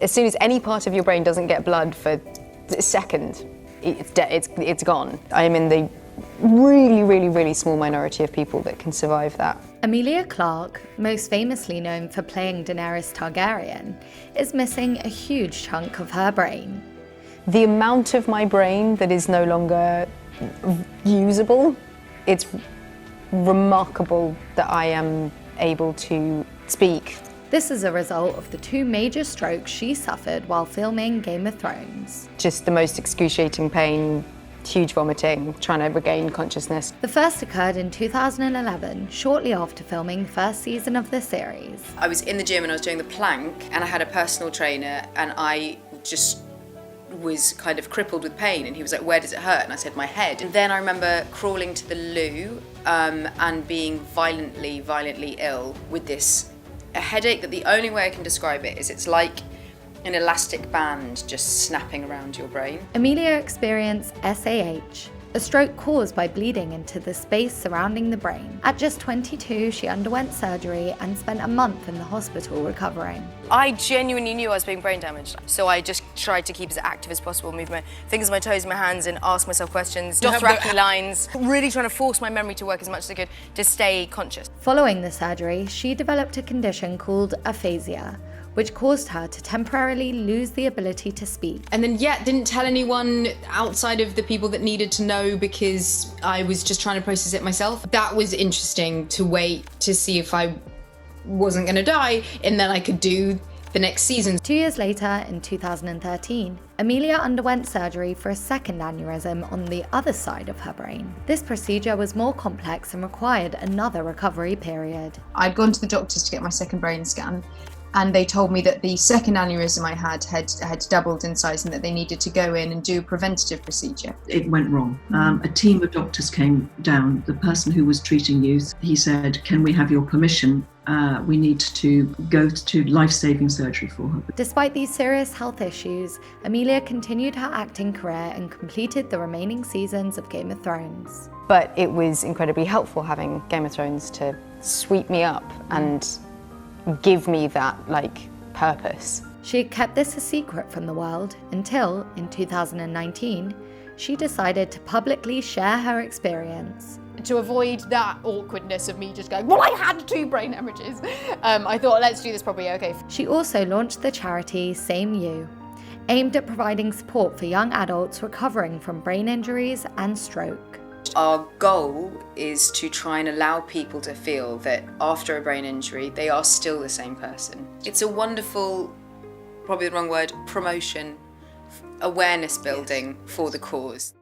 As soon as any part of your brain doesn't get blood for a second, it's gone. I am in the really small minority of people that can survive that. Emilia Clarke, most famously known for playing Daenerys Targaryen, is missing a huge chunk of her brain. The amount of my brain that is no longer usable, it's remarkable that I am able to speak. This is a result of the 2 major strokes she suffered while filming Game of Thrones. Just the most excruciating pain, huge vomiting, trying to regain consciousness. The first occurred in 2011, shortly after filming the first season of the series. I was in the gym and I was doing the plank, and I had a personal trainer, and I just was kind of crippled with pain, and he was like, "Where does it hurt?" And I said, "My head." And then I remember crawling to the loo and being violently ill with a headache that the only way I can describe it is it's like an elastic band just snapping around your brain. Emilia experienced SAH, a stroke caused by bleeding into the space surrounding the brain. At just 22, she underwent surgery and spent a month in the hospital recovering. I genuinely knew I was being brain damaged, so I just tried to keep as active as possible, move my fingers, my toes, my hands, and ask myself questions, Dothraki lines, really trying to force my memory to work as much as I could to stay conscious. Following the surgery, she developed a condition called aphasia, which caused her to temporarily lose the ability to speak. And then, didn't tell anyone outside of the people that needed to know because I was just trying to process it myself. That was interesting, to wait to see if I wasn't gonna die, and then I could do the next season. 2 years later, in 2013, Emilia underwent surgery for a second aneurysm on the other side of her brain. This procedure was more complex and required another recovery period. I'd gone to the doctors to get my second brain scan, and they told me that the second aneurysm I had doubled in size and that they needed to go in and do a preventative procedure. It went wrong. A team of doctors came down. The person who was treating you, he said, "Can we have your permission? We need to go to life-saving surgery for her." Despite these serious health issues, Emilia continued her acting career and completed the remaining seasons of Game of Thrones. But it was incredibly helpful having Game of Thrones to sweep me up and give me that, purpose. She had kept this a secret from the world until, in 2019, she decided to publicly share her experience. To avoid that awkwardness of me just going, "Well, I had 2 brain hemorrhages," I thought, let's do this properly, okay. She also launched the charity Same You, aimed at providing support for young adults recovering from brain injuries and stroke. Our goal is to try and allow people to feel that after a brain injury, they are still the same person. It's a wonderful, probably the wrong word, promotion, awareness building for the cause.